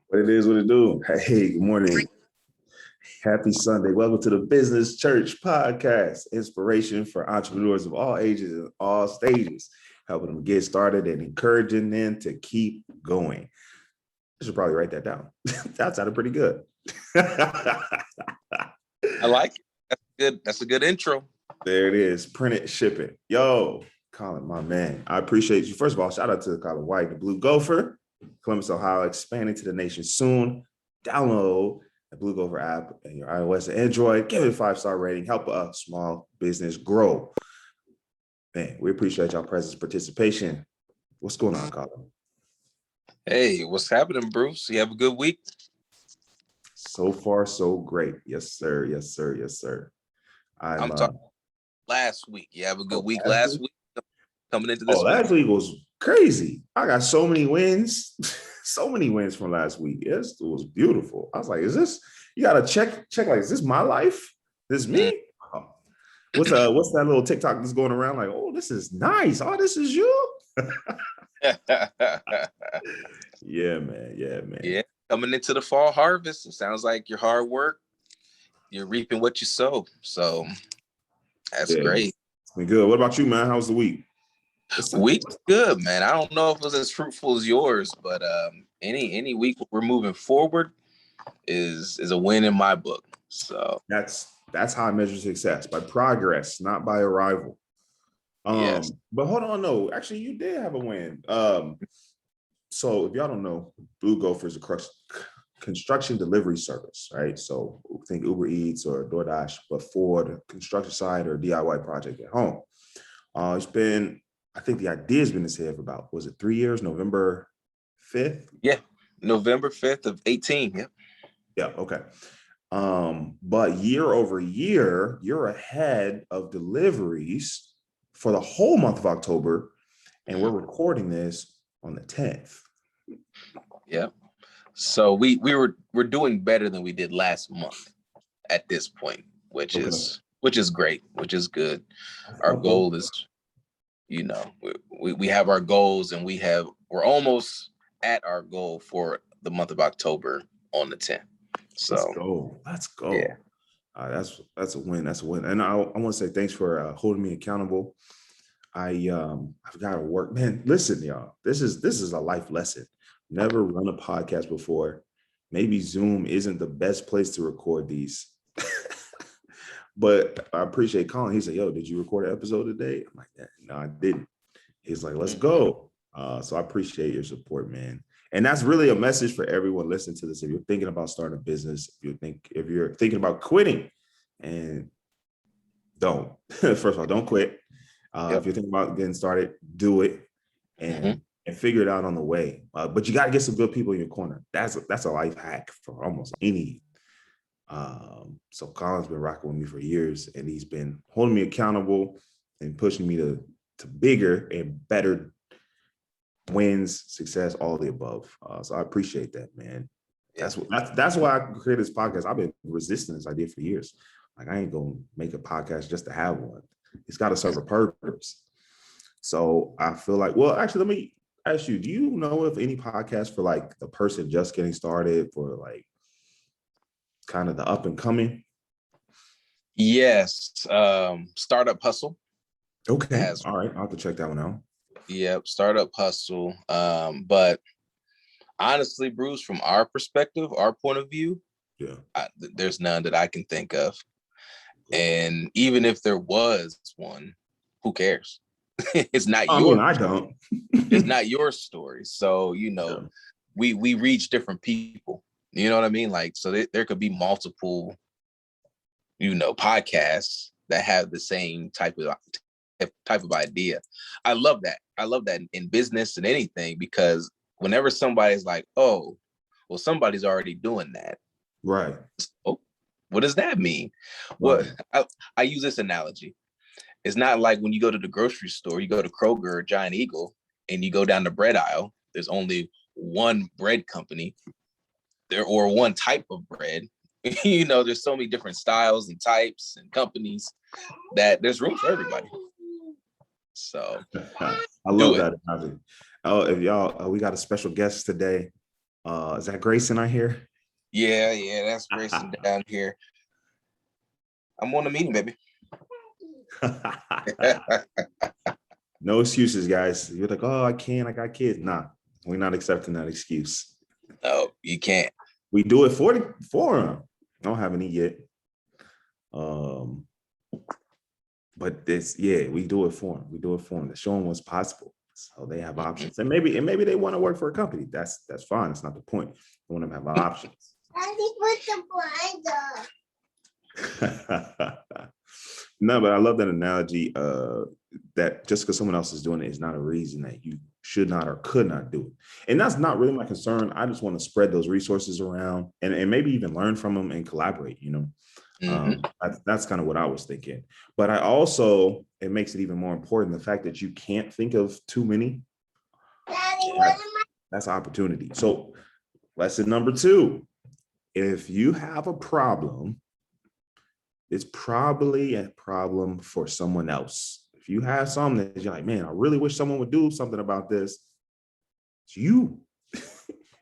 What it is, what it do. Hey, good morning. Happy Sunday. Welcome to the Business Church Podcast, inspiration for entrepreneurs of all ages and all stages, helping them get started and encouraging them to keep going. I should probably write that down. That sounded pretty good. I like it. That's good. That's a good intro. There it is. Print it, ship it. Yo, Colin, my man. I appreciate you. First of all, shout out to Colin White, the Blue Gopher, Columbus, Ohio, expanding to the nation soon. Download the Blue Gopher app and your iOS and Android. Give it a 5-star rating. Help a small business grow. Man, we appreciate y'all presence, participation. What's going on, Colin? Hey, what's happening, Bruce? You have a good week? So far, so great. Yes, sir. Yes, sir. Yes, sir. I'm talking last week. You have a good week last week coming into this week? Last week was crazy. I got so many wins. So many wins from last week. Yes, it was beautiful. I was like, is this, you got to check like, is this my life? This is me? Oh. What's that little TikTok that's going around like, oh, this is nice. Oh, this is you? Yeah, man. Yeah, coming into the fall harvest. It sounds like your hard work, you're reaping what you sow. So that's great. It's been good. What about you, man? How's the week? Week's good, man. I don't know if it was as fruitful as yours, but any week we're moving forward is a win in my book. So that's how I measure success, by progress, not by arrival. Yes. But hold on, no, actually you did have a win. So if y'all don't know, Blue Gopher is a construction delivery service, right? So think Uber Eats or DoorDash, but for the construction side or DIY project at home. It's been, I think the idea has been in his head for about, was it 3 years, November 5th? Yeah, November 5th of 18, yep. Yeah, okay. But year over year, you're ahead of deliveries for the whole month of October, and we're recording this on the 10th. Yeah. So we're doing better than we did last month at this point, which is great, which is good. Our goal is, we have our goals, and we're almost at our goal for the month of October on the 10th. So let's go. Yeah. That's a win. That's a win. And I want to say thanks for holding me accountable. I've got to work, man. Listen, y'all, this is a life lesson. Never run a podcast before. Maybe Zoom isn't the best place to record these. But I appreciate Colin. He said, yo, did you record an episode today? I'm like, no, I didn't. He's like, let's go. So I appreciate your support, man. And that's really a message for everyone listening to this. If you're thinking about starting a business, if you're thinking about quitting, and don't, first of all, don't quit. If you're thinking about getting started, do it and figure it out on the way. But you got to get some good people in your corner. That's a life hack for almost any. So Colin's been rocking with me for years, and he's been holding me accountable and pushing me to bigger and better wins, success, all the above. So I appreciate that, man. That's why I created this podcast. I've been resisting this idea for years. Like, I ain't gonna make a podcast just to have one. It's got to serve a purpose. So I feel like, well, actually, let me ask you, do you know of any podcast for like the person just getting started, for like kind of the up and coming? Yes. Startup Hustle. Okay. All right. I'll have to check that one out. Yep. Startup Hustle. But honestly, Bruce, from our perspective, our point of view, there's none that I can think of. And even if there was one, who cares? It's not yours. I don't. It's not your story. So, we reach different people. You know what I mean? Like, so there could be multiple, podcasts that have the same type of idea. I love that. I love that in business and anything, because whenever somebody's like, oh, well, somebody's already doing that. Right. So, what does that mean? Right. Well, I use this analogy. It's not like when you go to the grocery store, you go to Kroger or Giant Eagle, and you go down the bread aisle, there's only one bread company there, or one type of bread. There's so many different styles and types and companies that there's room for everybody. So I love that analogy. Oh, if y'all, we got a special guest today. Is that Grayson I hear? Yeah, that's Grayson down here. I'm on a meeting, baby. No excuses, guys. You're like, oh, I can't, I got kids. Nah, we're not accepting that excuse. No, you can't. We do it for them. I don't have any yet. But we do it for them. We do it for them to show them what's possible. So they have options. And maybe they want to work for a company. That's fine. That's not the point. I want them to have options. No, but I love that analogy, that just because someone else is doing it is not a reason that you should not or could not do it. And that's not really my concern. I just want to spread those resources around and maybe even learn from them and collaborate, That's kind of what I was thinking. But it makes it even more important, the fact that you can't think of too many. That's opportunity. So lesson number 2, if you have a problem, it's probably a problem for someone else. If you have something that you're like, man, I really wish someone would do something about this, it's you.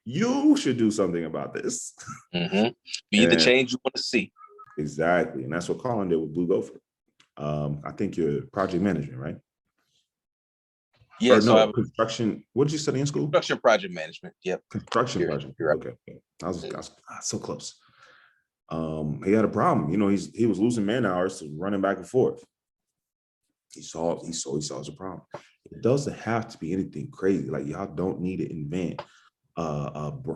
You should do something about this. Be the change you want to see. Exactly. And that's what Colin did with Blue Gopher. I think you're project management, right? Yeah, so I have construction. What did you study in school? Construction project management. Yep. Construction project. Right. Okay. I was so close. He had a problem. He was losing man hours to running back and forth. He saw the problem. It doesn't have to be anything crazy. Like, y'all don't need to invent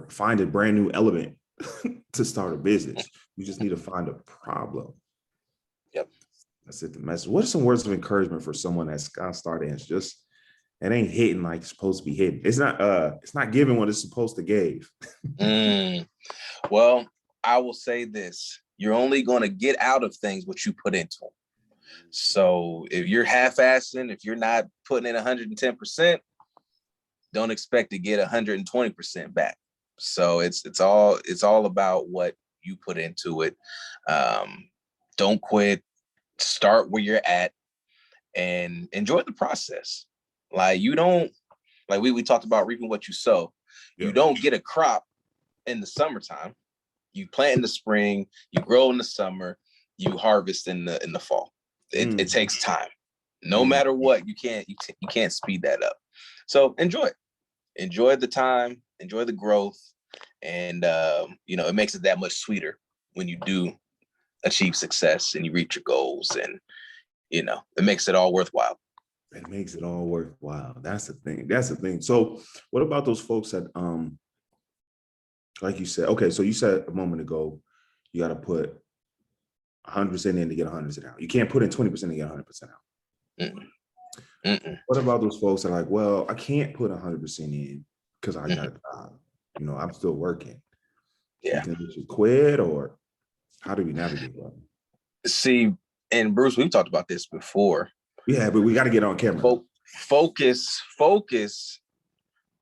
find a brand new element to start a business. You just need to find a problem. Yep. That's it. The message. What are some words of encouragement for someone that's got started and it's just, it ain't hitting like it's supposed to be hitting? It's not giving what it's supposed to give. Well, I will say this: you're only going to get out of things what you put into them. So if you're half-assing, if you're not putting in 110%, don't expect to get 120% back. So it's all about what you put into it. Don't quit. Start where you're at and enjoy the process. Like, you don't, like we talked about reaping what you sow. You don't get a crop in the summertime. You plant in the spring, you grow in the summer, you harvest in the fall. It takes time. No matter what, you can't speed that up. So enjoy the time, enjoy the growth, and it makes it that much sweeter when you do achieve success and you reach your goals, and it makes it all worthwhile. It makes it all worthwhile. That's the thing. So what about those folks that like you said, okay, so you said a moment ago, you got to put 100% in to get 100% out. You can't put in 20% to get 100% out. What about those folks that are like, well, I can't put 100% in because I got a job. I'm still working. Yeah. You think we should quit, or how do we navigate that? See, and Bruce, we've talked about this before. Yeah, but we got to get on camera. Focus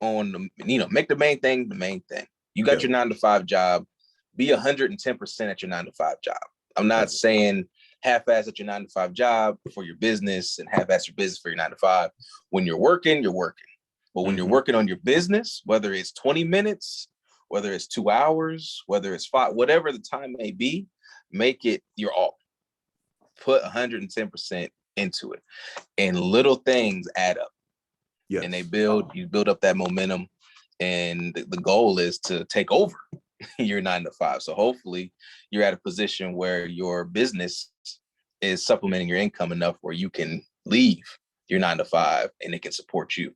on make the main thing the main thing. You got your 9-to-5 job. Be 110% at your 9-to-5 job. I'm not saying half-ass at your 9-to-5 job for your business and half-ass your business for your 9-to-5. When you're working, you're working. But when you're working on your business, whether it's 20 minutes, whether it's 2 hours, whether it's 5, whatever the time may be, make it your all. Put 110% into it. And little things add up. Yes. And you build up that momentum. And the goal is to take over your 9-to-5. So hopefully you're at a position where your business is supplementing your income enough where you can leave your 9-to-5 and it can support you.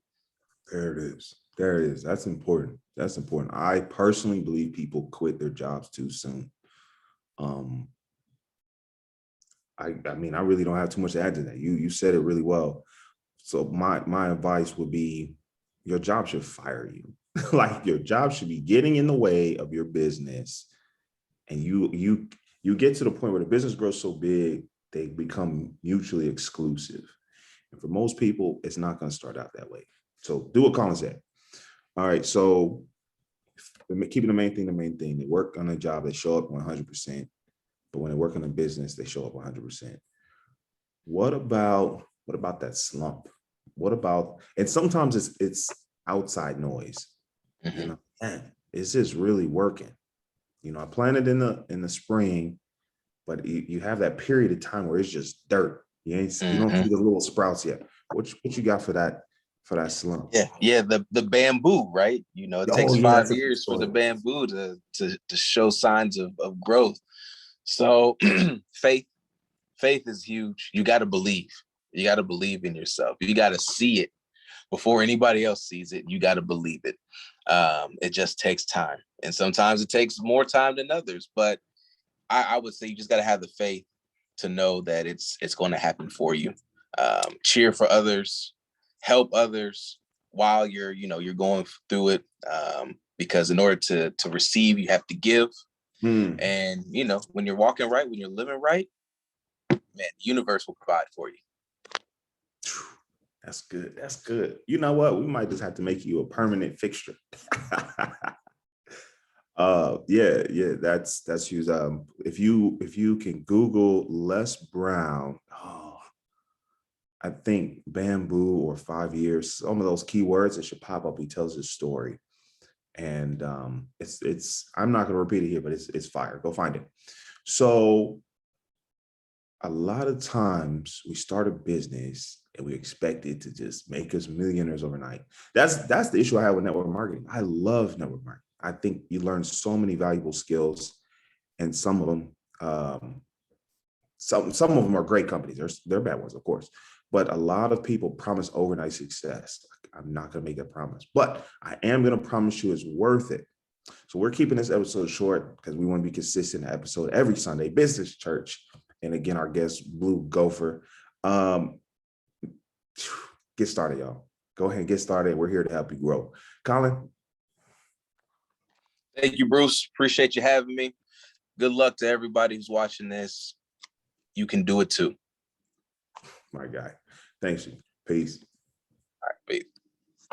There it is. That's important. I personally believe people quit their jobs too soon. I really don't have too much to add to that. You said it really well. So my advice would be, your job should fire you. Like, your job should be getting in the way of your business. And you get to the point where the business grows so big, they become mutually exclusive. And for most people, it's not going to start out that way. So do what Colin said. All right. So keeping the main thing, they work on a job, they show up 100%. But when they work on a business, they show up 100%. What about that slump? And sometimes it's outside noise. Man, is this really working? You know, I planted in the spring, but you have that period of time where it's just dirt. You don't see the little sprouts yet. What you got for that slump? Yeah. The bamboo, right? You know, it takes Oh yeah, 5 that's a good years for the story. bamboo to show signs of growth. So faith is huge. You got to believe. You got to believe in yourself. You got to see it before anybody else sees it. You got to believe it. It just takes time, and sometimes it takes more time than others. But I would say you just got to have the faith to know that it's going to happen for you. Cheer for others, help others while you're going through it. Because in order to receive, you have to give. And when you're walking right, when you're living right, man, the universe will provide for you. That's good. That's good. You know what? We might just have to make you a permanent fixture. Yeah, that's huge. If you can Google Les Brown, I think bamboo or 5 years, some of those keywords that should pop up. He tells his story, and it's I'm not gonna repeat it here, but it's fire. Go find it. So a lot of times we start a business and we expect it to just make us millionaires overnight. That's the issue I have with network marketing. I love network marketing. I think you learn so many valuable skills, and some of them, some of them are great companies. They're bad ones, of course, but a lot of people promise overnight success. I'm not going to make that promise, but I am going to promise you it's worth it. So we're keeping this episode short because we want to be consistent episode every Sunday. Business Church, and again, our guest Blue Gopher. Get started, y'all. Go ahead and get started. We're here to help you grow. Colin. Thank you, Bruce. Appreciate you having me. Good luck to everybody who's watching this. You can do it too. My guy. Thanks you. Peace.